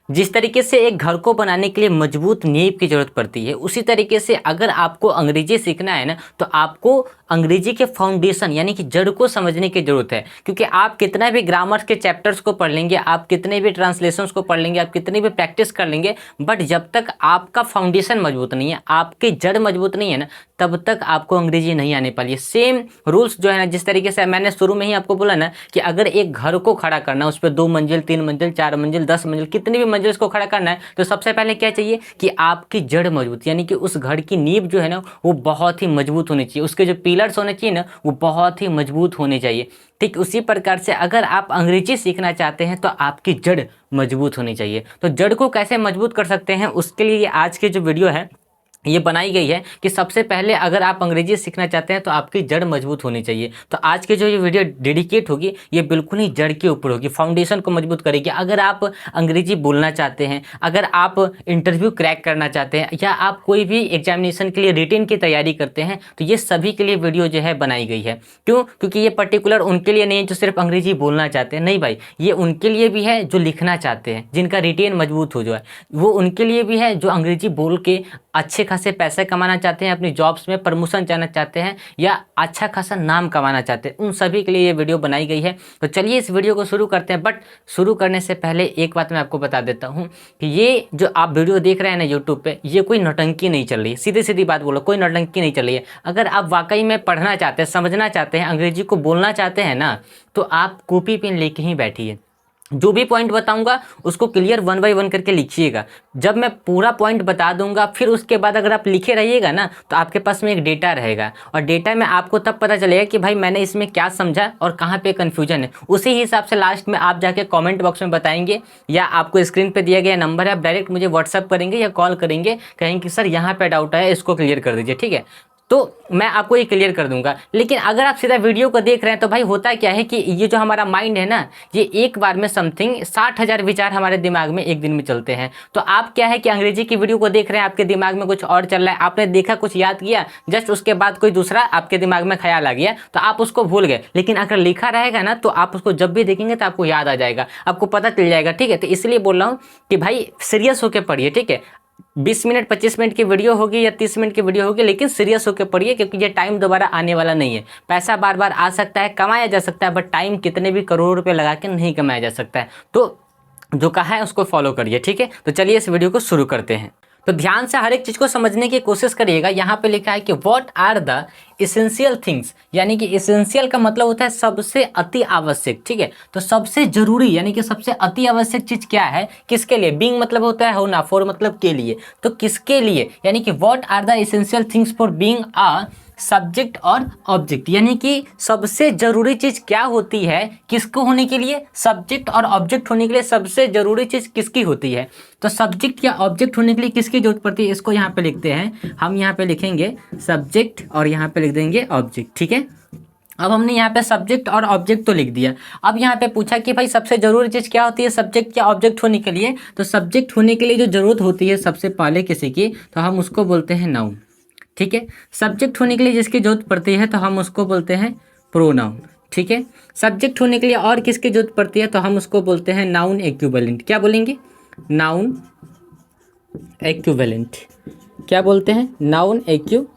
जिस तरीके से एक घर को बनाने के लिए मजबूत नींव की जरूरत पड़ती है, उसी तरीके से अगर आपको अंग्रेजी सीखना है ना, तो आपको अंग्रेजी के फाउंडेशन यानी कि जड़ को समझने की जरूरत है। क्योंकि आप कितना भी ग्रामर के चैप्टर्स को पढ़ लेंगे, आप कितने भी ट्रांसलेशंस को पढ़ लेंगे, आप कितनी भी प्रैक्टिस कर लेंगे, बट जब तक आपका फाउंडेशन मजबूत नहीं है, आपकी जड़ मजबूत नहीं है ना, तब तक आपको अंग्रेजी नहीं आने वाली है। सेम रूल्स जो है ना, जिस तरीके से मैंने शुरू में ही आपको बोला ना कि अगर एक घर को खड़ा करना, उस पर 2 मंजिल 3 मंजिल 4 मंजिल 10 मंजिल कितनी भी मंजिल को खड़ा करना है, तो सबसे पहले क्या चाहिए कि आपकी जड़ मजबूत, यानी कि उस घर की नींव जो है ना वो बहुत ही मजबूत होनी चाहिए, उसके जो पिलर्स होने चाहिए ना वो बहुत ही मजबूत होने चाहिए। ठीक उसी प्रकार से अगर आप अंग्रेजी सीखना चाहते हैं तो आपकी जड़ मजबूत होनी चाहिए। तो जड़ को कैसे मजबूत कर सकते हैं, उसके लिए आज की जो वीडियो है ये बनाई गई है कि सबसे पहले अगर आप अंग्रेजी सीखना चाहते हैं तो आपकी जड़ मजबूत होनी चाहिए। तो आज की जो ये वीडियो डेडिकेट होगी ये बिल्कुल ही जड़ के ऊपर होगी, फाउंडेशन को मजबूत करेगी। अगर आप अंग्रेजी बोलना चाहते हैं, अगर आप इंटरव्यू क्रैक करना चाहते हैं, या आप कोई भी एग्जामिनेशन के लिए रिटन की तैयारी करते हैं, तो ये सभी के लिए वीडियो जो है बनाई गई है। क्यों? क्योंकि ये पर्टिकुलर उनके लिए नहीं है जो सिर्फ अंग्रेजी बोलना चाहते हैं, नहीं भाई, ये उनके लिए भी है जो लिखना चाहते हैं, जिनका रिटेन मजबूत हो जाए, वो उनके लिए भी है जो अंग्रेजी बोल के अच्छे खासे पैसे कमाना चाहते हैं, अपनी जॉब्स में प्रमोशन जाना चाहते हैं, या अच्छा खासा नाम कमाना चाहते हैं, उन सभी के लिए ये वीडियो बनाई गई है। तो चलिए इस वीडियो को शुरू करते हैं। बट शुरू करने से पहले एक बात मैं आपको बता देता हूँ कि ये जो आप वीडियो देख रहे हैं ना यूट्यूब पे, ये कोई नौटंकी नहीं चल रही है। सीधी सीधी बात बोलो, कोई नौटंकी नहीं चल रही है। अगर आप वाकई में पढ़ना चाहते हैं, समझना चाहते हैं, अंग्रेजी को बोलना चाहते हैं ना, तो आप कॉपी पेन लेके ही बैठिए। जो भी पॉइंट बताऊंगा उसको क्लियर 1 बाय 1 करके लिखिएगा। जब मैं पूरा पॉइंट बता दूंगा, फिर उसके बाद अगर आप लिखे रहिएगा ना, तो आपके पास में एक डेटा रहेगा, और डेटा में आपको तब पता चलेगा कि भाई मैंने इसमें क्या समझा और कहाँ पे कन्फ्यूजन है। उसी हिसाब से लास्ट में आप जाके कमेंट बॉक्स में बताएंगे, या आपको स्क्रीन पे दिया गया नंबर है, आप डायरेक्ट मुझे व्हाट्सअप करेंगे या कॉल करेंगे, कहेंगे कि सर यहाँ पे डाउट है, इसको क्लियर कर दीजिए। ठीक है, तो मैं आपको ये क्लियर कर दूंगा। लेकिन अगर आप सीधा वीडियो को देख रहे हैं तो भाई होता क्या है कि ये जो हमारा माइंड है ना, ये एक बार में समथिंग 60,000 विचार हमारे दिमाग में एक दिन में चलते हैं। तो आप क्या है कि अंग्रेजी की वीडियो को देख रहे हैं, आपके दिमाग में कुछ और चल रहा है, आपने देखा कुछ याद किया, जस्ट उसके बाद कोई दूसरा आपके दिमाग में ख्याल आ गया तो आप उसको भूल गए। लेकिन अगर लिखा रहेगा ना तो आप उसको जब भी देखेंगे तो आपको याद आ जाएगा, आपको पता चल जाएगा। ठीक है, तो इसलिए बोल रहा हूँ कि भाई सीरियस होकर पढ़िए। ठीक है, 20 मिनट 25 मिनट की वीडियो होगी या 30 मिनट की वीडियो होगी, लेकिन सीरियस होकर पढ़िए, क्योंकि ये टाइम दोबारा आने वाला नहीं है। पैसा बार बार आ सकता है, कमाया जा सकता है, बट टाइम कितने भी करोड़ रुपए लगा के नहीं कमाया जा सकता है। तो जो कहा है उसको फॉलो करिए। ठीक है, तो चलिए इस वीडियो को शुरू करते हैं। तो ध्यान से हर एक चीज को समझने की कोशिश करिएगा। यहाँ पे लिखा है कि what are the essential things, यानी कि इसेंशियल का मतलब होता है सबसे अति आवश्यक। ठीक है, तो सबसे जरूरी यानी कि सबसे अति आवश्यक चीज क्या है, किसके लिए? बीइंग मतलब होता है होना, फॉर मतलब के लिए, तो किसके लिए, यानी कि what are the essential things for being a subject और ऑब्जेक्ट, यानी कि सबसे जरूरी चीज क्या होती है किसको होने के लिए? सब्जेक्ट और ऑब्जेक्ट होने के लिए सबसे जरूरी चीज किसकी होती है? तो सब्जेक्ट या ऑब्जेक्ट होने के लिए किसकी जरूरत पड़ती है, इसको यहाँ पे लिखते हैं। हम यहाँ पे लिखेंगे सब्जेक्ट और यहाँ पे लिख देंगे ऑब्जेक्ट। ठीक है, अब हमने यहाँ पे सब्जेक्ट और ऑब्जेक्ट तो लिख दिया। अब यहाँ पे पूछा कि भाई सबसे जरूरी चीज क्या होती है सब्जेक्ट या ऑब्जेक्ट होने के लिए? तो सब्जेक्ट होने के लिए जो जरूरत होती है सबसे पहले किसी की, तो हम उसको बोलते हैं नाउन। ठीक है, सब्जेक्ट होने के लिए जिसकी जरूरत पड़ती है तो हम उसको बोलते हैं प्रोनाउन। ठीक है, सब्जेक्ट होने के लिए और किसकी जरूरत पड़ती है तो हम उसको बोलते हैं नाउन इक्विवेलेंट। क्या बोलेंगे? Noun equivalent. क्या बोलते हैं? Noun equivalent.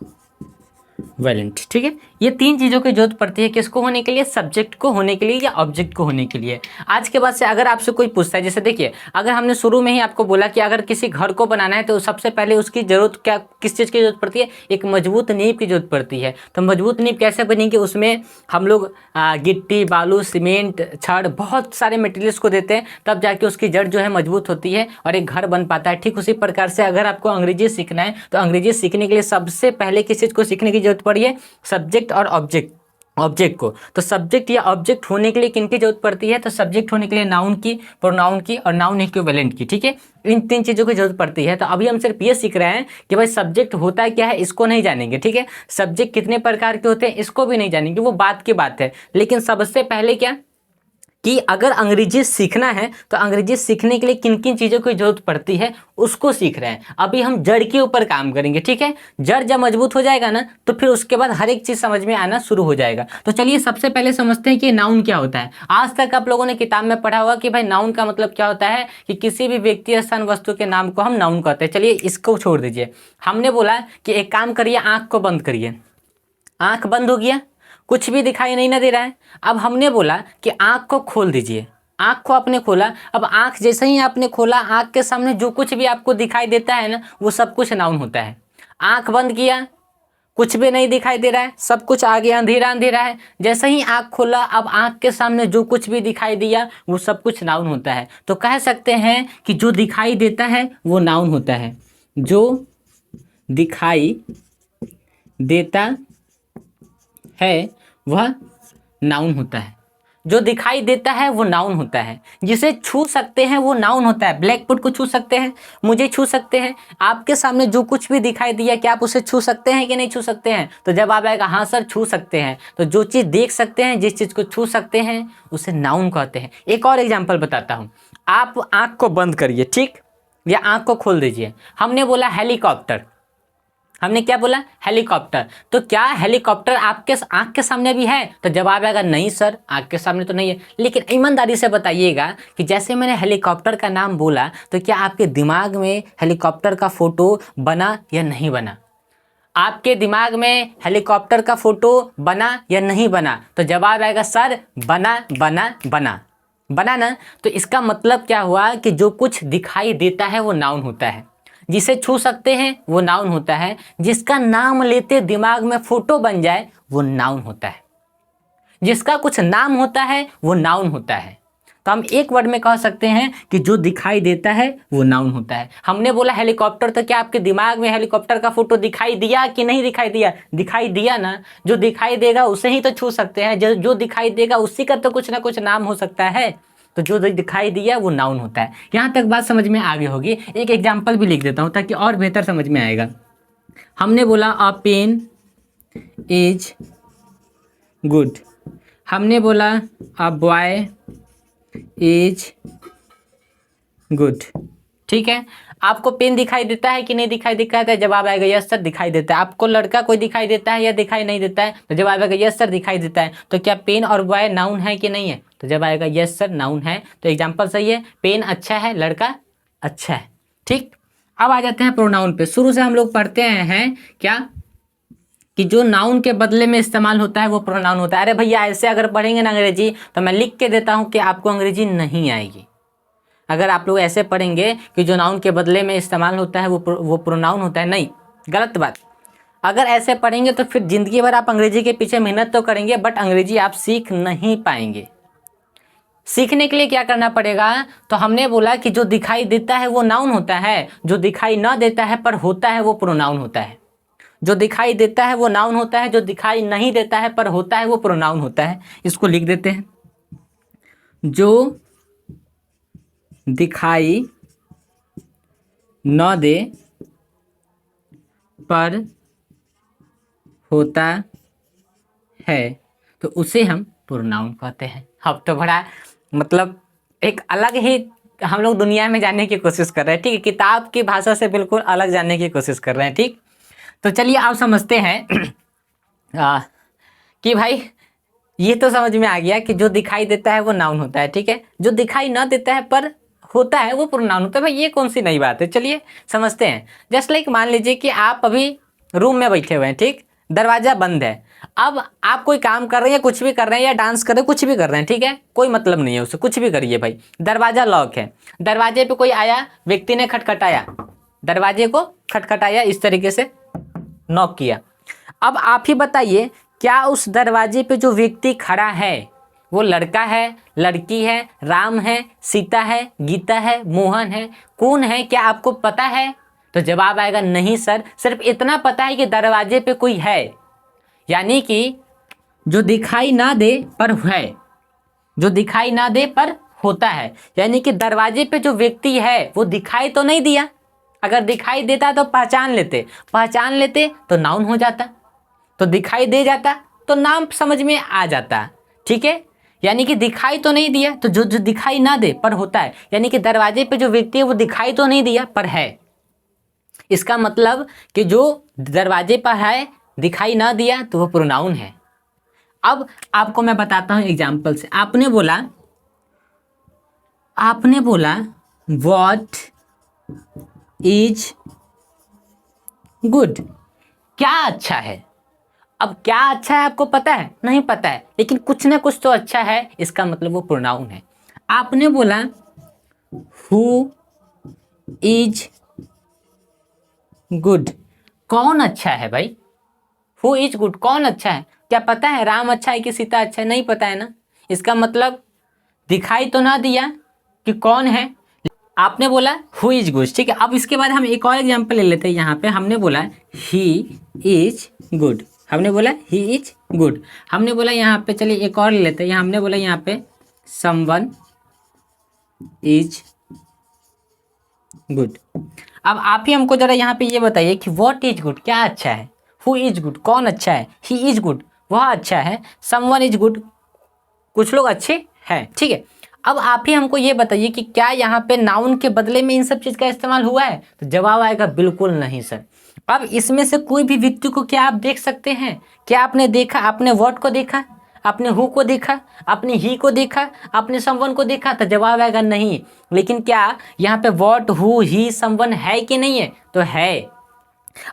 ठीक है, ये 3 चीज़ों की जरूरत पड़ती है किसको होने के लिए? सब्जेक्ट को होने के लिए या ऑब्जेक्ट को होने के लिए। आज के बाद से अगर आपसे कोई पूछता है, जैसे देखिए अगर हमने शुरू में ही आपको बोला कि अगर किसी घर को बनाना है तो सबसे पहले उसकी जरूरत क्या, किस चीज़ की जरूरत पड़ती है? एक मजबूत नींव की जरूरत पड़ती है। तो मजबूत नींव कैसे बनेगी? उसमें हम लोग गिट्टी, बालू, सीमेंट, छड़, बहुत सारे मटेरियल्स को देते हैं, तब जाके उसकी जड़ जो है मजबूत होती है और एक घर बन पाता है। ठीक उसी प्रकार से अगर आपको अंग्रेजी सीखना है तो अंग्रेजी सीखने के लिए सबसे पहले किस चीज़ को सीखने की जरूरत पड़ी है? सब्जेक्ट और ऑब्जेक्ट को। तो सब्जेक्ट या ऑब्जेक्ट होने के लिए किनकी जरूरत पड़ती है? तो सब्जेक्ट होने के लिए नाउन की, प्रोनाउन की और नाउन इक्विवेलेंट की। ठीक है, इन 3 चीज़ों की जरूरत पड़ती है। तो अभी हम सिर्फ ये सीख रहे हैं कि भाई सब्जेक्ट होता है क्या है, इसको नहीं जानेंगे। ठीक है, सब्जेक्ट कितने प्रकार के होते हैं इसको भी नहीं जानेंगे, वो बात की बात है। लेकिन सबसे पहले क्या कि अगर अंग्रेजी सीखना है तो अंग्रेजी सीखने के लिए किन किन चीज़ों की जरूरत पड़ती है उसको सीख रहे हैं। अभी हम जड़ के ऊपर काम करेंगे, ठीक है। जड़ जब मजबूत हो जाएगा ना तो फिर उसके बाद हर एक चीज़ समझ में आना शुरू हो जाएगा। तो चलिए सबसे पहले समझते हैं कि नाउन क्या होता है। आज तक आप लोगों ने किताब में पढ़ा होगा कि भाई नाउन का मतलब क्या होता है कि किसी भी व्यक्ति, स्थान, वस्तु के नाम को हम नाउन कहते हैं। चलिए इसको छोड़ दीजिए। हमने बोला कि एक काम करिए, आँख को बंद करिए। आँख बंद हो गया, कुछ भी दिखाई नहीं ना दे रहा है। अब हमने बोला कि आँख को खोल दीजिए। आँख को आपने खोला, अब आँख जैसे ही आपने खोला, आँख के सामने जो कुछ भी आपको दिखाई देता है ना वो सब कुछ नाउन होता है। आँख बंद किया, कुछ भी नहीं दिखाई दे रहा है, सब कुछ आगे अंधेरा अंधेरा है। जैसे ही आँख खोला, अब आँख के सामने जो कुछ भी दिखाई दिया वो सब कुछ नाउन होता है। तो कह सकते हैं कि जो दिखाई देता है वो नाउन होता है। जो दिखाई देता है वह नाउन होता है। जो दिखाई देता है वो नाउन होता है। जिसे छू सकते हैं वो नाउन होता है। ब्लैक बोर्ड को छू सकते हैं, मुझे छू सकते हैं। आपके सामने जो कुछ भी दिखाई दिया, क्या आप उसे छू सकते हैं कि नहीं छू सकते हैं? तो जवाब आएगा हाँ सर छू सकते हैं। तो जो चीज़ देख सकते हैं, जिस चीज़ को छू सकते हैं उसे नाउन कहते हैं। एक और एग्जाम्पल बताता हूँ। आप आँख को बंद करिए, ठीक, या आँख को खोल दीजिए। हमने बोला हेलीकॉप्टर। हमने क्या बोला? हेलीकॉप्टर। तो क्या हेलीकॉप्टर आपके आंख के सामने भी है? तो जवाब आएगा नहीं सर, आंख के सामने तो नहीं है। लेकिन ईमानदारी से बताइएगा कि जैसे मैंने हेलीकॉप्टर का नाम बोला तो क्या आपके दिमाग में हेलीकॉप्टर का फोटो बना या नहीं बना? आपके दिमाग में हेलीकॉप्टर का फोटो बना या नहीं बना? तो जवाब आएगा सर बना बना बना बना ना। तो इसका मतलब क्या हुआ कि जो कुछ दिखाई देता है वो नाउन होता है। जिसे छू सकते हैं वो नाउन होता है। जिसका नाम लेते दिमाग में फोटो बन जाए वो नाउन होता है। जिसका कुछ नाम होता है वो नाउन होता है। तो हम एक वर्ड में कह सकते हैं कि जो दिखाई देता है वो नाउन होता है। हमने बोला हेलीकॉप्टर, तो क्या आपके दिमाग में हेलीकॉप्टर का फोटो दिखाई दिया कि नहीं दिखाई दिया? दिखाई दिया ना। जो दिखाई देगा उसे ही तो छू सकते हैं। जो दिखाई देगा उसी का तो कुछ ना कुछ नाम हो सकता है। तो जो दिखाई दिया वो नाउन होता है। यहाँ तक बात समझ में आ गई होगी। एक एग्जाम्पल भी लिख देता हूँ ताकि और बेहतर समझ में आएगा। हमने बोला अ पेन इज गुड। हमने बोला अ बॉय इज गुड, ठीक है। आपको पेन दिखाई देता है कि नहीं दिखाई देता है? जवाब आएगा यस सर दिखाई देता है। आपको लड़का कोई दिखाई देता है या दिखाई नहीं देता है? तो जवाब आएगा यस सर दिखाई देता है। तो क्या पेन और बॉय नाउन है कि नहीं है? तो जब आएगा यस सर नाउन है। तो एग्जाम्पल सही है, पेन अच्छा है, लड़का अच्छा है, ठीक। अब आ जाते हैं प्रोनाउन पे। शुरू से हम लोग पढ़ते हैं क्या कि जो नाउन के बदले में इस्तेमाल होता है वो प्रोनाउन होता है। अरे भैया ऐसे अगर पढ़ेंगे ना अंग्रेजी तो मैं लिख के देता हूँ कि आपको अंग्रेजी नहीं आएगी। अगर आप लोग ऐसे पढ़ेंगे कि जो नाउन के बदले में इस्तेमाल होता है वो प्रोनाउन होता है, नहीं, गलत बात। अगर ऐसे पढ़ेंगे तो फिर जिंदगी भर आप अंग्रेजी के पीछे मेहनत तो करेंगे बट अंग्रेजी आप सीख नहीं पाएंगे। सीखने के लिए क्या करना पड़ेगा? तो हमने बोला कि जो दिखाई देता है वो नाउन होता है, जो दिखाई ना देता है पर होता है वो प्रोनाउन होता है। जो दिखाई देता है वो नाउन होता है, जो दिखाई नहीं देता है पर होता है वो प्रोनाउन होता है। इसको लिख देते हैं। जो दिखाई न दे पर होता है तो उसे हम प्रोनाउन कहते हैं। अब तो बड़ा मतलब एक अलग ही हम लोग दुनिया में जानने की कोशिश कर रहे हैं, ठीक है। किताब की भाषा से बिल्कुल अलग जानने की कोशिश कर रहे हैं, ठीक। तो चलिए आप समझते हैं कि भाई ये तो समझ में आ गया कि जो दिखाई देता है वो नाउन होता है, ठीक है। जो दिखाई ना देता है पर होता है वो प्रोनाउन होता है। भाई ये कौन सी नई बात है? चलिए समझते हैं। जस्ट लाइक मान लीजिए कि आप अभी रूम में बैठे हुए हैं, ठीक, दरवाजा बंद है। अब आप कोई काम कर रहे हैं, कुछ भी कर रहे हैं, या डांस कर रहे हैं, कुछ भी कर रहे हैं, ठीक है, कोई मतलब नहीं है उससे, कुछ भी करिए भाई। दरवाजा लॉक है, दरवाजे पे कोई आया, व्यक्ति ने खटखटाया, दरवाजे को खटखटाया, इस तरीके से नॉक किया। अब आप ही बताइए क्या उस दरवाजे पे जो व्यक्ति खड़ा है वो लड़का है, लड़की है, राम है, सीता है, गीता है, मोहन है, कौन है? क्या आपको पता है? तो जवाब आएगा नहीं सर, सिर्फ इतना पता है कि दरवाजे पे कोई है। यानी कि जो दिखाई ना दे पर है, जो दिखाई ना दे पर होता है। यानी कि दरवाजे पे जो व्यक्ति है वो दिखाई तो नहीं दिया, अगर दिखाई देता तो पहचान लेते तो नाउन हो जाता, तो दिखाई दे जाता तो नाम समझ में आ जाता, ठीक है। यानी कि दिखाई तो नहीं दिया, तो जो जो दिखाई ना दे पर होता है, यानी कि दरवाजे पे जो व्यक्ति है वो दिखाई तो नहीं दिया पर है। इसका मतलब कि जो दरवाजे पर है दिखाई ना दिया तो वो प्रोनाउन है। अब आपको मैं बताता हूं एग्जाम्पल से। आपने बोला व्हाट इज गुड, क्या अच्छा है। अब क्या अच्छा है आपको पता है? नहीं पता है, लेकिन कुछ ना कुछ तो अच्छा है, इसका मतलब वो प्रोनाउन है। आपने बोला हु इज गुड, कौन अच्छा है भाई? हु इज गुड, कौन अच्छा है? क्या पता है राम अच्छा है कि सीता अच्छा है? नहीं पता है ना। इसका मतलब दिखाई तो ना दिया कि कौन है। आपने बोला हु इज गुड, ठीक है। अब इसके बाद हम एक और एग्जांपल ले लेते हैं। यहाँ पे हमने बोला ही इज गुड, हमने बोला ही इज गुड, हमने बोला यहाँ पे, चलिए एक और ले लेते हैं। हमने बोला यहाँ पे समवन इज गुड। अब आप ही हमको जरा यहाँ पे ये बताइए कि व्हाट इज गुड, क्या अच्छा है? हु इज गुड, कौन अच्छा है? ही इज गुड, वह अच्छा है। समवन इज गुड, कुछ लोग अच्छे हैं, ठीक है। अब आप ही हमको ये बताइए कि क्या यहाँ पे नाउन के बदले में इन सब चीज़ का इस्तेमाल हुआ है? तो जवाब आएगा बिल्कुल नहीं सर। अब इसमें से कोई भी व्यक्ति को क्या आप देख सकते हैं? क्या आपने देखा? आपने व्हाट को देखा, आपने हु को देखा, आपने ही को देखा, आपने समवन को देखा? तो जवाब आएगा नहीं। लेकिन क्या यहाँ पे व्हाट, हु, ही, समवन है कि नहीं है? तो है।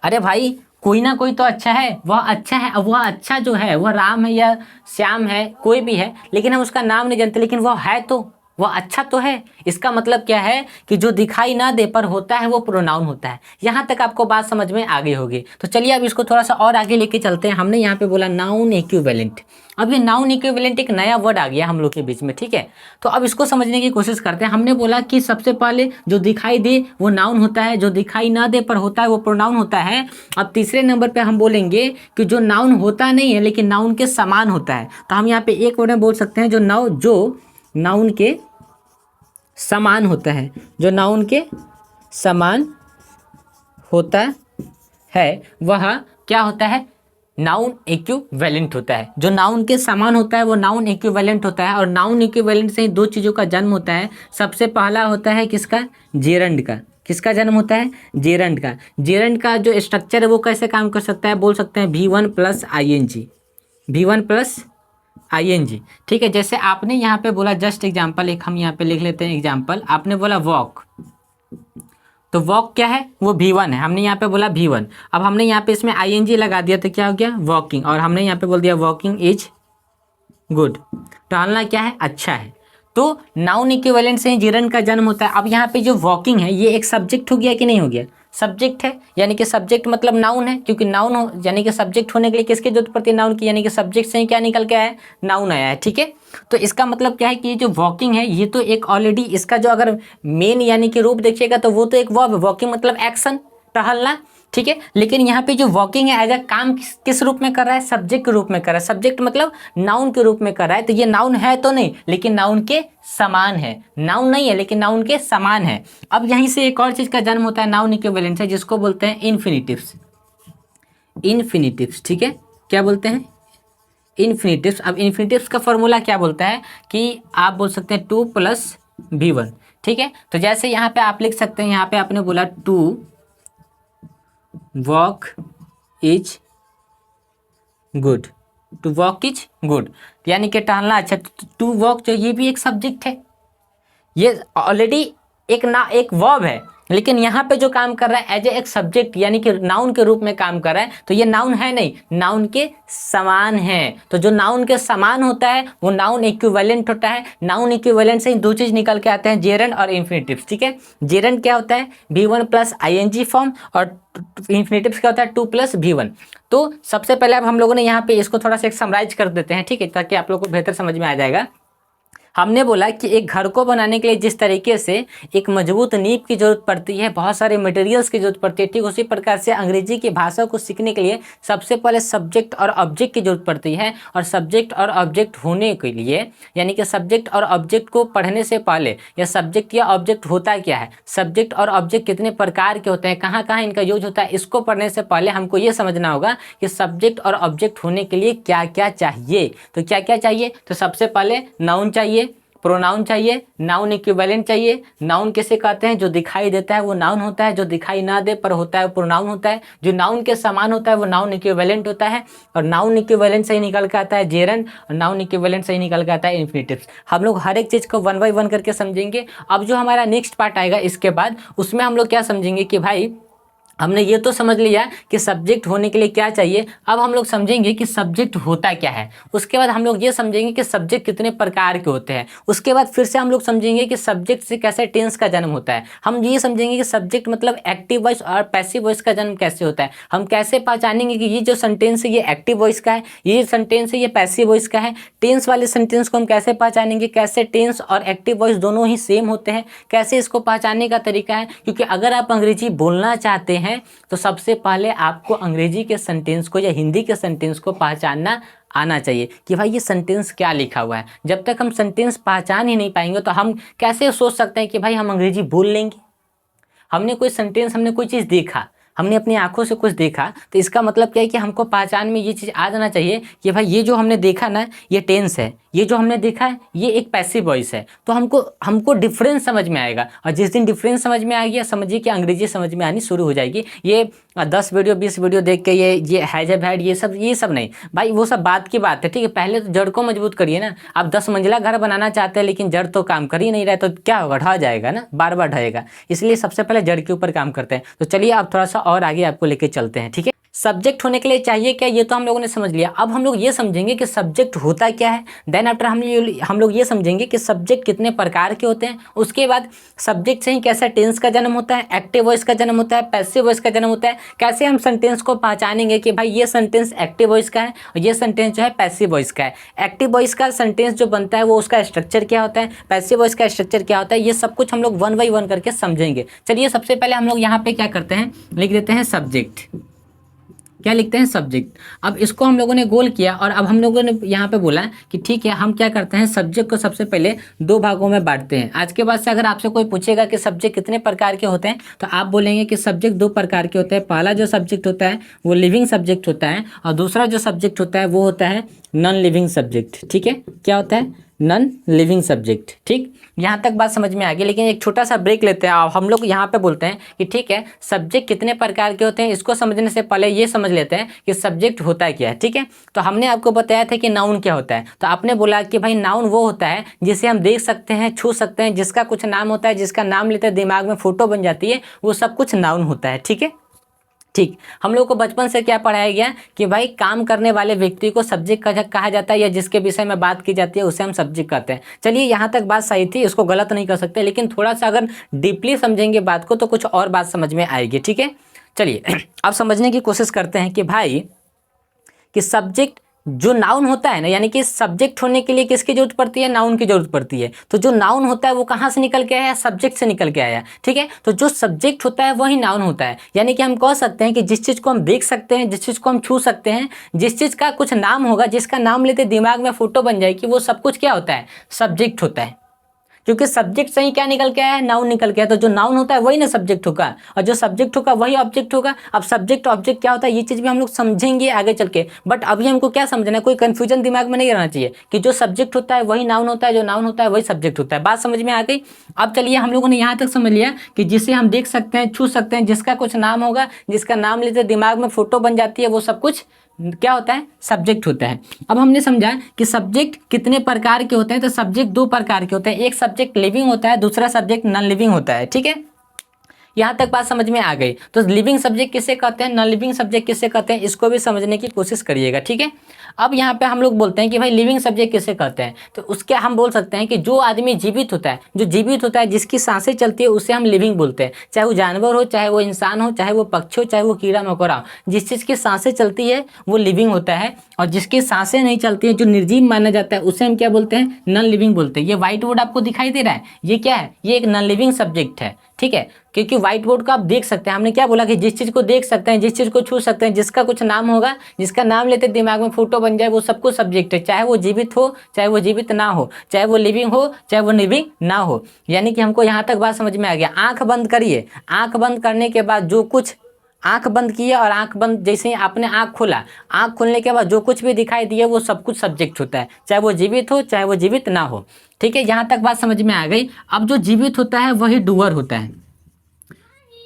अरे भाई कोई ना कोई तो अच्छा है, वह अच्छा है। अब वह अच्छा जो है वह राम है या श्याम है, कोई भी है, लेकिन हम उसका नाम नहीं जानते, लेकिन वह है तो वह अच्छा तो है। इसका मतलब क्या है कि जो दिखाई ना दे पर होता है वो प्रोनाउन होता है। यहाँ तक आपको बात समझ में आ गई होगी। तो चलिए अब इसको थोड़ा सा और आगे लेके चलते हैं। हमने यहाँ पे बोला नाउन इक्विवेलेंट। अब ये नाउन इक्विवेलेंट एक नया वर्ड आ गया हम लोग के बीच में, ठीक है। तो अब इसको समझने की कोशिश करते हैं। हमने बोला कि सबसे पहले जो दिखाई दे वो नाउन होता है, जो दिखाई ना दे पर होता है वो प्रोनाउन होता है। अब तीसरे नंबर पे हम बोलेंगे कि जो नाउन होता नहीं है लेकिन नाउन के समान होता है। तो हम यहाँ पे एक वर्ड में बोल सकते हैं जो नाउन के समान होता है, जो नाउन के समान होता है वह क्या होता है? नाउन इक्विवेलेंट होता है। जो नाउन के समान होता है वो नाउन इक्विवेलेंट होता है। और नाउन इक्विवेलेंट से ही दो चीज़ों का जन्म होता है। सबसे पहला होता है किसका? जेरंड का। किसका जन्म होता है? जेरंड का। जेरंड का जो स्ट्रक्चर है वो कैसे काम कर सकता है? बोल सकते हैं V1 plus ING, V1 plus ING, ठीक है। जैसे आपने यहाँ पे बोला, जस्ट एग्जाम्पल एक हम यहाँ पे लिख लेते हैं एग्जाम्पल। आपने बोला वॉक, तो वॉक क्या है? वो V1 है। हमने यहाँ पे बोला V1। अब हमने यहाँ पे इसमें ING लगा दिया तो क्या हो गया? वॉकिंग। और हमने यहाँ पे बोल दिया वॉकिंग इज गुड। टहलना क्या है? अच्छा है। तो नाउन इक्विवेलेंट से ही जेरंड का जन्म होता है। अब यहाँ पे जो वॉकिंग है ये एक सब्जेक्ट हो गया कि नहीं हो गया? सब्जेक्ट है, यानी कि सब्जेक्ट मतलब नाउन है, क्योंकि नाउन हो यानी कि सब्जेक्ट होने के लिए किसकी जरूरत पड़ती है? नाउन की। यानी कि सब्जेक्ट से ही क्या निकल के आया है? नाउन आया है, ठीक है। तो इसका मतलब क्या है कि ये जो वॉकिंग है ये तो एक ऑलरेडी इसका जो अगर मेन यानी कि रूप देखिएगा तो वो तो एक वर्ब है। वॉकिंग मतलब एक्शन, टहलना, ठीक है। लेकिन यहाँ पे जो वॉकिंग है एज अ काम किस रूप में कर रहा है? सब्जेक्ट के रूप में कर रहा है। सब्जेक्ट मतलब नाउन के रूप में कर रहा है। तो ये नाउन है तो नहीं, लेकिन नाउन के समान है। नाउन नहीं है लेकिन नाउन के समान है। अब यहीं से एक और चीज का जन्म होता है नाउन इक्विवेलेंट से, जिसको बोलते हैं इन्फिनिटिव्स। इन्फिनिटिव्स, ठीक है। क्या बोलते हैं? इन्फिनिटिव्स। अब इन्फिनिटिव्स का फॉर्मूला क्या बोलता है कि आप बोल सकते हैं 2 + V1, ठीक है। तो जैसे यहाँ पे आप लिख सकते हैं, यहाँ पे आपने बोला to walk is good, to walk is good यानी कि टहलना अच्छा। टू वॉक जो ये भी एक सब्जेक्ट है, ये ऑलरेडी एक वर्ब है, लेकिन यहाँ पे जो काम कर रहा है एज ए एक सब्जेक्ट यानी कि नाउन के रूप में काम कर रहा है। तो ये नाउन है नहीं, नाउन के समान है। तो जो नाउन के समान होता है वो नाउन इक्विवेलेंट होता है। नाउन इक्विवेलेंट से ही दो चीज निकल के आते हैं, जेरंड और इन्फिनिटिव्स, ठीक है। जेरंड क्या होता है? V1 + ING फॉर्म, और इन्फिनिटिव्स क्या होता है? 2 + V1। तो सबसे पहले अब हम लोगों ने यहाँ पे इसको थोड़ा सा एक समराइज कर देते हैं, ठीक है, ताकि आप लोग को बेहतर समझ में आ जाएगा। हमने बोला कि एक घर को बनाने के लिए जिस तरीके से एक मजबूत नींव की जरूरत पड़ती है, बहुत सारे मटेरियल्स की जरूरत पड़ती है, ठीक उसी प्रकार से अंग्रेजी की भाषा को सीखने के लिए सबसे पहले सब्जेक्ट और ऑब्जेक्ट की जरूरत पड़ती है। और सब्जेक्ट और ऑब्जेक्ट होने के लिए, यानी कि सब्जेक्ट और ऑब्जेक्ट को पढ़ने से पहले या सब्जेक्ट या ऑब्जेक्ट होता क्या है, सब्जेक्ट और ऑब्जेक्ट कितने प्रकार के होते हैं, कहाँ कहाँ इनका यूज होता है, इसको पढ़ने से पहले हमको ये समझना होगा कि सब्जेक्ट और ऑब्जेक्ट होने के लिए क्या क्या चाहिए। तो क्या क्या चाहिए, तो सबसे पहले नाउन चाहिए, प्रोनाउन चाहिए, नाउन इक्विवेलेंट चाहिए। नाउन किसे कहते हैं, जो दिखाई देता है वो नाउन होता है, जो दिखाई ना दे पर होता है वो प्रोनाउन होता है, जो नाउन के समान होता है वो नाउन इक्विवेलेंट होता है। और नाउन इक्विवेलेंट से ही निकल के आता है जेरंड, और नाउन इक्विवेलेंट से ही निकल के आता है इन्फिनिटिव्स। हम लोग हर एक चीज़ को 1 बाय 1 करके समझेंगे। अब जो हमारा नेक्स्ट पार्ट आएगा इसके बाद, उसमें हम लोग क्या समझेंगे कि भाई हमने ये तो समझ लिया कि सब्जेक्ट होने के लिए क्या चाहिए, अब हम लोग समझेंगे कि सब्जेक्ट होता क्या है। उसके बाद हम लोग ये समझेंगे कि सब्जेक्ट कितने प्रकार के होते हैं। उसके बाद फिर से हम लोग समझेंगे कि सब्जेक्ट से कैसे टेंस का जन्म होता है। हम ये समझेंगे कि सब्जेक्ट मतलब एक्टिव वॉइस और पैसिव वॉइस का जन्म कैसे होता है। हम कैसे पहचानेंगे कि ये जो सेंटेंस है ये एक्टिव वॉइस का है, ये सेंटेंस है ये पैसिव वॉइस का है। टेंस वाले सेंटेंस को हम कैसे पहचानेंगे, कैसे टेंस और एक्टिव वॉइस दोनों ही सेम होते हैं, कैसे इसको पहचानने का तरीका है। क्योंकि अगर आप अंग्रेजी बोलना चाहते हैं तो सबसे पहले आपको अंग्रेजी के सेंटेंस को या हिंदी के सेंटेंस को पहचानना आना चाहिए कि भाई ये सेंटेंस क्या लिखा हुआ है। जब तक हम सेंटेंस पहचान ही नहीं पाएंगे तो हम कैसे सोच सकते हैं कि भाई हम अंग्रेजी बोल लेंगे। हमने कोई सेंटेंस, हमने कोई चीज़ देखा, हमने अपनी आंखों से कुछ देखा, तो इसका मतलब क्या है कि हमको पहचान में ये चीज़ आ जाना चाहिए कि भाई ये जो हमने देखा ना ये टेंस है, ये जो हमने देखा है ये एक पैसिव वॉइस है। तो हमको डिफरेंस समझ में आएगा, और जिस दिन डिफरेंस समझ में आ गया समझिए कि अंग्रेजी समझ में आनी शुरू हो जाएगी। ये 10 वीडियो 20 वीडियो देख के ये हैज हैव हैड ये सब नहीं भाई, वो सब बात की बात है, ठीक है। पहले तो जड़ को मजबूत करिए ना। आप 10 मंजिला घर बनाना चाहते हैं लेकिन जड़ तो काम कर ही नहीं रहा, तो क्या होगा, ढह जाएगा ना, बार बार ढहेगा। इसलिए सबसे पहले जड़ के ऊपर काम करते हैं। तो चलिए आप थोड़ा सा और आगे आपको लेके चलते हैं, ठीक है। सब्जेक्ट होने के लिए चाहिए क्या, ये तो हम लोगों ने समझ लिया। अब हम लोग ये समझेंगे कि सब्जेक्ट होता क्या है। देन आफ्टर हम लोग ये समझेंगे कि सब्जेक्ट कितने प्रकार के होते हैं। उसके बाद सब्जेक्ट से ही कैसे टेंस का जन्म होता है, एक्टिव वॉइस का जन्म होता है, पैसिव वॉइस का जन्म होता है। कैसे हम सेंटेंस को पहचानेंगे कि भाई ये सेंटेंस एक्टिव वॉइस का है और ये सेंटेंस जो है पैसिव वॉइस का है। एक्टिव वॉइस का सेंटेंस जो बनता है वो उसका स्ट्रक्चर क्या होता है, पैसिव वॉइस का स्ट्रक्चर क्या होता है, ये सब कुछ हम लोग 1 बाय 1 करके समझेंगे। चलिए सबसे पहले हम लोग यहाँ पे क्या करते हैं, लिख देते हैं सब्जेक्ट। क्या लिखते हैं, सब्जेक्ट। अब इसको हम लोगों ने गोल किया और अब हम लोगों ने यहाँ पे बोला कि ठीक है हम क्या करते हैं, सब्जेक्ट को सबसे पहले 2 भागों में बांटते हैं। आज के बाद से अगर आपसे कोई पूछेगा कि सब्जेक्ट कितने प्रकार के होते हैं तो आप बोलेंगे कि सब्जेक्ट 2 प्रकार के होते हैं। पहला जो सब्जेक्ट होता है वो लिविंग सब्जेक्ट होता है और दूसरा जो सब्जेक्ट होता है वो होता है नॉन लिविंग सब्जेक्ट, ठीक है। क्या होता है, नॉन लिविंग सब्जेक्ट, ठीक। यहाँ तक बात समझ में आ गई, लेकिन एक छोटा सा ब्रेक लेते हैं। हम लोग यहाँ पे बोलते हैं कि ठीक है सब्जेक्ट कितने प्रकार के होते हैं, इसको समझने से पहले ये समझ लेते हैं कि सब्जेक्ट होता क्या है, ठीक है। तो हमने आपको बताया था कि नाउन क्या होता है, तो आपने बोला कि भाई नाउन वो होता है जिसे हम देख सकते हैं, छू सकते हैं, जिसका कुछ नाम होता है, जिसका नाम लेते हैं दिमाग में फोटो बन जाती है, वो सब कुछ नाउन होता है, ठीक है। ठीक, हम लोग को बचपन से क्या पढ़ाया गया कि भाई काम करने वाले व्यक्ति को सब्जेक्ट कहा जाता है, या जिसके विषय में बात की जाती है उसे हम सब्जेक्ट कहते हैं। चलिए यहाँ तक बात सही थी, इसको गलत नहीं कर सकते, लेकिन थोड़ा सा अगर डीपली समझेंगे बात को तो कुछ और बात समझ में आएगी, ठीक है। चलिए अब समझने की कोशिश करते हैं कि भाई कि सब्जेक्ट जो नाउन होता है ना, यानी कि सब्जेक्ट होने के लिए किसकी जरूरत पड़ती है, नाउन की जरूरत पड़ती है। तो जो नाउन होता है वो कहाँ से निकल के आया, सब्जेक्ट से निकल के आया, ठीक है। तो जो सब्जेक्ट होता है वही नाउन होता है। यानी कि हम कह सकते हैं कि जिस चीज़ को हम देख सकते हैं, जिस चीज़ को हम छू सकते हैं, जिस चीज़ का कुछ नाम होगा, जिसका नाम लेते दिमाग में फोटो बन जाएगी, वो सब कुछ क्या होता है, सब्जेक्ट होता है। क्योंकि सब्जेक्ट से ही क्या निकल के आया है, नाउन निकल के आया। तो जो नाउन होता है वही ना सब्जेक्ट होगा, और जो सब्जेक्ट होगा वही ऑब्जेक्ट होगा। अब सब्जेक्ट ऑब्जेक्ट क्या होता है ये चीज़ भी हम लोग समझेंगे आगे चल के, बट अभी हमको क्या समझना है, कोई कंफ्यूजन दिमाग में नहीं रहना चाहिए कि जो सब्जेक्ट होता है वही नाउन होता है, जो नाउन होता है वही सब्जेक्ट होता है। बात समझ में आ गई। अब चलिए हम लोगों ने यहाँ तक समझ लिया कि जिसे हम देख सकते हैं, छू सकते हैं, जिसका कुछ नाम होगा, जिसका नाम लेते दिमाग में फोटो बन जाती है, वो सब कुछ क्या होता है, सब्जेक्ट होता है। अब हमने समझा कि सब्जेक्ट कितने प्रकार के होते हैं, तो सब्जेक्ट 2 प्रकार के होते हैं। एक सब्जेक्ट लिविंग होता है, दूसरा सब्जेक्ट नॉन लिविंग होता है, ठीक है। यहाँ तक बात समझ में आ गई। तो लिविंग सब्जेक्ट किसे कहते हैं, नॉन लिविंग सब्जेक्ट किसे कहते हैं, इसको भी समझने की कोशिश करिएगा, ठीक है। अब यहाँ पे हम लोग बोलते हैं कि भाई लिविंग सब्जेक्ट किसे कहते हैं, तो उसके हम बोल सकते हैं कि जो आदमी जीवित होता है, जो जीवित होता है, जिसकी सांसें चलती है, उसे हम लिविंग बोलते हैं। चाहे वो जानवर हो, चाहे वो इंसान हो, चाहे वो पक्षी हो, चाहे वो कीड़ा मकोड़ा हो, जिस चीज़ की सांसें चलती है वो लिविंग होता है। और जिसकी सांसें नहीं चलती है, जो निर्जीव माना जाता है, उसे हम क्या बोलते हैं, नॉन लिविंग बोलते हैं। ये व्हाइट बोर्ड आपको दिखाई दे रहा है, ये क्या है, ये एक नॉन लिविंग सब्जेक्ट है, ठीक है। क्योंकि व्हाइट बोर्ड को आप देख सकते हैं, हमने क्या बोला कि जिस चीज़ को देख सकते हैं, जिस चीज़ को छू सकते हैं, जिसका कुछ नाम होगा, जिसका नाम लेते दिमाग में फोटो बन जाए, वो सब कुछ सब्जेक्ट है। चाहे वो जीवित हो, चाहे वो जीवित ना हो, चाहे वो लिविंग हो, चाहे वो लिविंग ना हो। यानी कि हमको यहाँ तक बात समझ में आ गया। आंख बंद करिए, आंख बंद करने के बाद जो कुछ, आंख बंद किया और आंख बंद जैसे ही आपने आंख खोला, आंख खोलने के बाद जो कुछ भी दिखाई दिया वो सब कुछ सब्जेक्ट होता है, चाहे वो जीवित हो, चाहे वो जीवित ना हो, ठीक है। यहाँ तक बात समझ में आ गई। अब जो जीवित होता है वही डूअर होता है।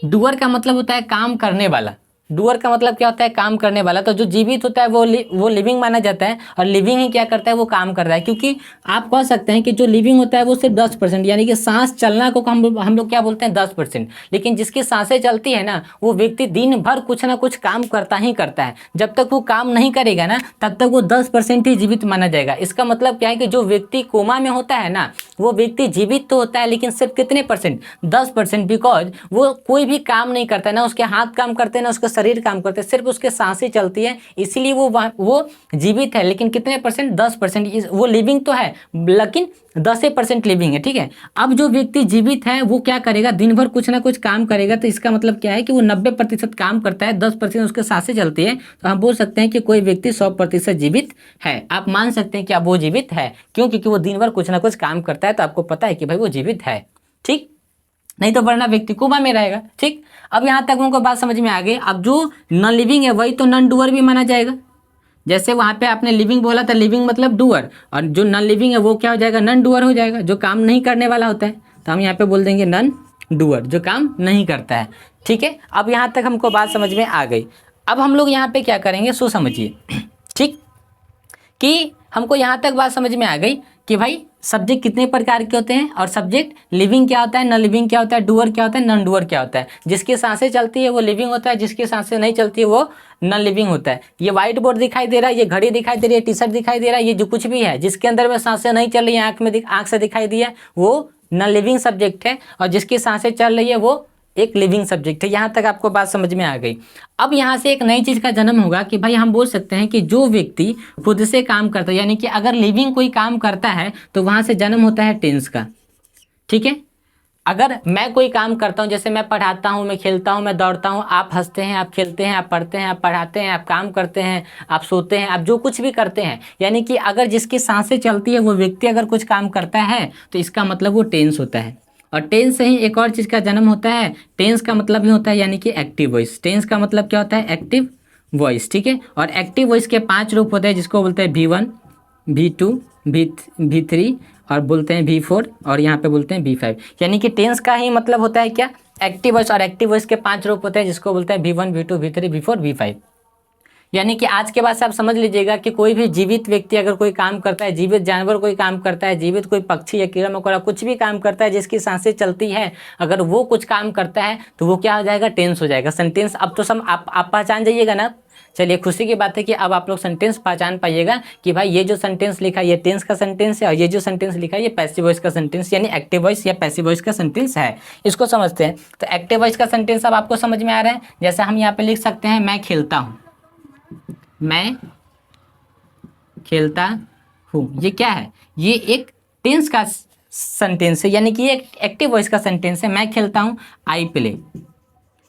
डूअर का मतलब होता है काम करने वाला। डूअर का मतलब क्या होता है, काम करने वाला। तो जो जीवित होता है वो लिविंग माना जाता है, और लिविंग ही क्या करता है, वो काम कर रहा है। क्योंकि आप कह सकते हैं कि जो लिविंग होता है वो सिर्फ 10%, यानी कि सांस चलना को हम लोग क्या बोलते हैं, 10%। लेकिन जिसकी सांसें चलती है ना, वो व्यक्ति दिन भर कुछ ना कुछ काम करता ही करता है। जब तक वो काम नहीं करेगा ना, तब तक वो 10% ही जीवित माना जाएगा। इसका मतलब क्या है कि जो व्यक्ति कोमा में होता है ना, वो व्यक्ति जीवित तो होता है, लेकिन सिर्फ कितने परसेंट, 10%। बिकॉज वो कोई भी काम नहीं करता है, ना उसके हाथ काम करते हैं, ना उसका शरीर काम करते हैं, सिर्फ उसके सांसें चलती है, इसीलिए वो जीवित है। लेकिन कितने परसेंट, 10%। वो लिविंग तो है, लेकिन 10% लिविंग है, ठीक है। अब जो व्यक्ति जीवित है वो क्या करेगा, दिन भर कुछ ना कुछ काम करेगा। तो इसका मतलब क्या है कि वो 90% काम करता है, 10% उसके सांसें चलती है। तो हम बोल सकते हैं कि कोई व्यक्ति 100% जीवित है। आप मान सकते हैं कि अब वो जीवित है। क्यों? क्योंकि वो दिन भर कुछ ना कुछ काम करता है, तो आपको पता है कि भाई वो जीवित है, ठीक। नहीं तो वरना व्यक्ति कोमा में रहेगा, ठीक। अब यहाँ तक उनको बात समझ में आ गई। अब जो नॉन लिविंग है वही तो नॉन डूअर भी माना जाएगा। जैसे वहाँ पे आपने लिविंग बोला था, लिविंग मतलब डूअर, और जो नॉन लिविंग है वो क्या हो जाएगा, नॉन डूअर हो जाएगा, जो काम नहीं करने वाला होता है। तो हम यहाँ पे बोल देंगे नॉन डूअर, जो काम नहीं करता है, ठीक है। अब यहाँ तक हमको बात समझ में आ गई। अब हम लोग यहाँ पे क्या करेंगे, सो समझिए, ठीक, कि हमको यहाँ तक बात समझ में आ गई कि भाई सब्जेक्ट कितने प्रकार के होते हैं, और सब्जेक्ट लिविंग क्या होता है, नॉन लिविंग क्या होता है, डूअर क्या होता है, नॉन डूअर क्या होता है। जिसकी सांसें चलती है वो लिविंग होता है, जिसकी सांसें नहीं चलती है वो नॉन लिविंग होता है। ये व्हाइट बोर्ड दिखाई दे रहा है, ये घड़ी दिखाई दे रही है, टी शर्ट दिखाई दे रहा है, ये जो कुछ भी है जिसके अंदर में सांसें नहीं चल रही है, आँख से दिखाई दिया, वो नॉन लिविंग सब्जेक्ट है। और जिसकी सांसें चल रही है वो एक लिविंग सब्जेक्ट है। यहाँ तक आपको बात समझ में आ गई। अब यहाँ से एक नई चीज़ का जन्म होगा कि भाई हम बोल सकते हैं कि जो व्यक्ति खुद से काम करता है, यानी कि अगर लिविंग कोई काम करता है तो वहाँ से जन्म होता है टेंस का, ठीक है। अगर मैं कोई काम करता हूँ, जैसे मैं पढ़ाता हूँ, मैं खेलता हूँ, मैं दौड़ता हूँ, आप हंसते हैं, आप खेलते हैं, आप पढ़ते हैं, आप पढ़ाते हैं, आप काम करते हैं, आप सोते हैं, आप जो कुछ भी करते हैं, यानी कि अगर जिसकी सांसें चलती है वो व्यक्ति अगर कुछ काम करता है तो इसका मतलब वो टेंस होता है। और टेंस से ही एक और चीज़ का जन्म होता है। टेंस का मतलब ही होता है यानी कि एक्टिव वॉइस। टेंस का मतलब क्या होता है, एक्टिव वॉइस, ठीक है। और एक्टिव वॉइस के 5 रूप होते हैं, जिसको बोलते हैं V1, V2, V3 और बोलते हैं V4, और यहाँ पे बोलते हैं V5। यानी कि टेंस का ही मतलब होता है क्या, एक्टिव वॉइस। और एक्टिव वॉइस के 5 रूप होते हैं, जिसको बोलते हैं V1, V2, V3, V4, V5। यानी कि आज के बाद से आप समझ लीजिएगा कि कोई भी जीवित व्यक्ति अगर कोई काम करता है, जीवित जानवर कोई काम करता है, जीवित कोई पक्षी या कीड़ा मकोड़ा कुछ भी काम करता है, जिसकी सांसें चलती है, अगर वो कुछ काम करता है तो वो क्या हो जाएगा, टेंस हो जाएगा, सेंटेंस। अब तो सब आप पहचान जाइएगा ना। चलिए खुशी की बात है कि अब आप लोग सेंटेंस पहचान पाइएगा कि भाई ये जो सेंटेंस लिखा है ये टेंस का सेंटेंस है, और ये जो सेंटेंस लिखा है ये पैसिव वॉइस का सेंटेंस यानी एक्टिव वॉइस या पैसिव वॉइस का सेंटेंस है। इसको समझते हैं। तो एक्टिव वॉइस का सेंटेंस अब आपको समझ में आ रहा है। जैसे हम यहाँ पे लिख सकते हैं, मैं खेलता हूँ, मैं खेलता हूँ। ये क्या है, ये एक टेंस का सेंटेंस है, यानी कि ये एक्टिव वॉइस का सेंटेंस है। मैं खेलता हूँ, आई प्ले।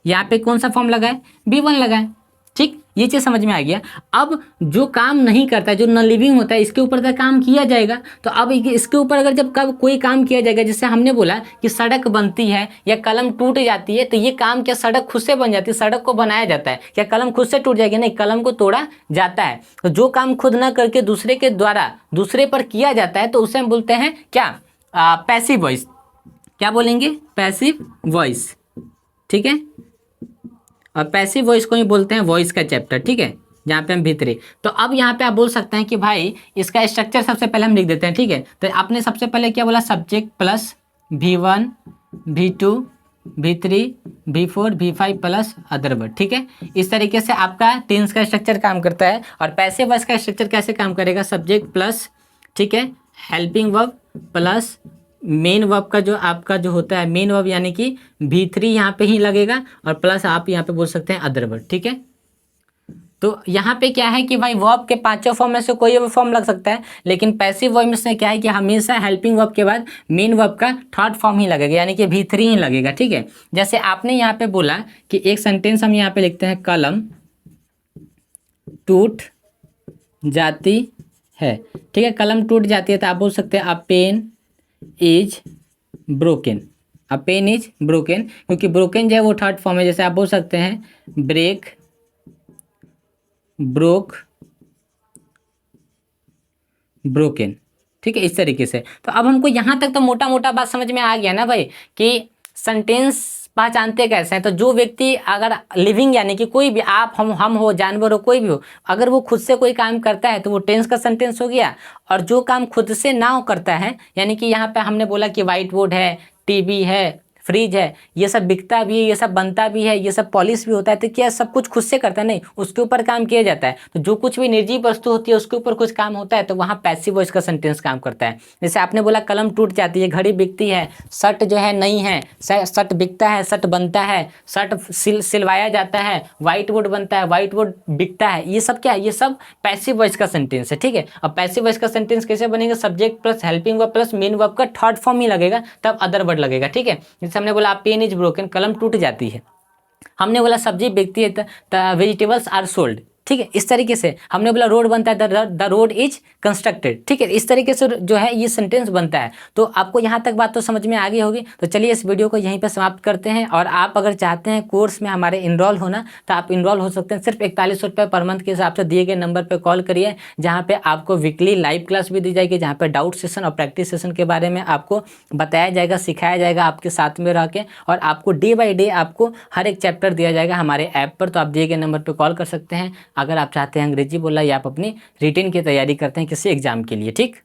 यहाँ पे कौन सा फॉर्म लगा है, V1 लगा है, ठीक। ये चीज़ समझ में आ गया। अब जो काम नहीं करता है, जो नॉन लिविंग होता है, इसके ऊपर तो काम किया जाएगा। तो अब इसके ऊपर अगर जब कब कोई काम किया जाएगा, जैसे हमने बोला कि सड़क बनती है या कलम टूट जाती है, तो ये काम क्या सड़क खुद से बन जाती है, सड़क को बनाया जाता है, क्या कलम खुद से टूट जाएगी, नहीं, कलम को तोड़ा जाता है। तो जो काम खुद ना करके दूसरे के द्वारा दूसरे पर किया जाता है, तो उसे हम बोलते हैं क्या, पैसिव वॉइस। क्या बोलेंगे, पैसिव वॉइस, ठीक है। और पैसिव वॉइस को ही बोलते हैं वॉइस का चैप्टर, ठीक है, जहाँ पे हम भीतरी। तो अब यहाँ पे आप बोल सकते हैं कि भाई इसका स्ट्रक्चर सबसे पहले हम लिख देते हैं, ठीक है। तो आपने सबसे पहले क्या बोला, subject plus V1, V2, V3 V4 V5 plus other word. ठीक है, इस तरीके से आपका टेंस का स्ट्रक्चर काम करता है। और पैसिव वॉइस का स्ट्रक्चर कैसे काम करेगा, सब्जेक्ट प्लस, ठीक है, helping verb plus main verb का जो आपका जो होता है मेन वर्ब, यानी कि V3 यहाँ पे ही लगेगा और प्लस आप यहाँ पे बोल सकते हैं अदर वर्ड। ठीक है, तो यहाँ पे क्या है कि भाई वर्ब के पांचों फॉर्म में से कोई भी फॉर्म लग सकता है, लेकिन पैसिव वॉइस में क्या है कि हमेशा हेल्पिंग वर्ब के बाद मेन वर्ब का थर्ड फॉर्म ही लगेगा, यानी कि V3 ही लगेगा। ठीक है, जैसे आपने यहाँ पे बोला कि एक सेंटेंस हम यहाँ पे लिखते हैं, कलम टूट जाती है। ठीक है, कलम टूट जाती है तो आप बोल सकते हैं a pen is broken. A pen is broken, क्योंकि ब्रोकन जो है वो थर्ड फॉर्म है। जैसे आप बोल सकते हैं ब्रेक, ब्रोक, ब्रोकन। ठीक है, इस तरीके से। तो अब हमको यहाँ तक तो मोटा मोटा बात समझ में आ गया ना भाई कि सेंटेंस पहचानते कैसे हैं। तो जो व्यक्ति अगर लिविंग यानी कि कोई भी, आप हम हो, जानवर हो, कोई भी हो, अगर वो खुद से कोई काम करता है तो वो टेंस का सेंटेंस हो गया। और जो काम खुद से ना हो करता है, यानी कि यहाँ पे हमने बोला कि व्हाइट बोर्ड है, टीवी है, फ्रिज है, ये सब बिकता भी है, ये सब बनता भी है, ये सब पॉलिश भी होता है, तो क्या सब कुछ खुद से करता है? नहीं, उसके ऊपर काम किया जाता है। तो जो कुछ भी निर्जीव वस्तु होती है उसके ऊपर कुछ काम होता है, तो वहाँ पैसिव वॉइस का सेंटेंस काम करता है। जैसे आपने बोला कलम टूट जाती है, घड़ी बिकती है, शर्ट जो है नहीं है, शर्ट बिकता है, शर्ट बनता है, शर्ट सिलवाया जाता है, व्हाइट बोर्ड बनता है, व्हाइट बोर्ड बिकता है, ये सब क्या है? ये सब पैसिव वॉइस का सेंटेंस है। ठीक है, अब पैसिव वॉइस का सेंटेंस कैसे बनेगा? Subject plus helping verb plus main verb का थर्ड फॉर्म ही लगेगा, तब अदर वर्ड लगेगा। ठीक है, जैसे हमने बोला पेन इज ब्रोकन, कलम टूट जाती है। हमने बोला सब्जी बिकती है, वेजिटेबल्स आर सोल्ड। ठीक है, इस तरीके से हमने बोला रोड बनता है, द रोड इज कंस्ट्रक्टेड। ठीक है, इस तरीके से जो है ये सेंटेंस बनता है। तो आपको यहाँ तक बात तो समझ में आ गई होगी। तो चलिए इस वीडियो को यहीं पर समाप्त करते हैं। और आप अगर चाहते हैं कोर्स में हमारे इनरोल होना तो आप इनरोल हो सकते हैं। सिर्फ 41 रुपये पर मंथ के हिसाब से दिए गए नंबर पर कॉल करिए, जहाँ पे आपको वीकली लाइव क्लास भी दी जाएगी, जहाँ पे डाउट सेशन और प्रैक्टिस सेशन के बारे में आपको बताया जाएगा, सिखाया जाएगा आपके साथ में रह के। और आपको डे बाई डे आपको हर एक चैप्टर दिया जाएगा हमारे ऐप पर। तो आप दिए गए नंबर पर कॉल कर सकते हैं अगर आप चाहते हैं अंग्रेजी बोलना या आप अपनी रिटेन की तैयारी करते हैं किसी एग्जाम के लिए। ठीक।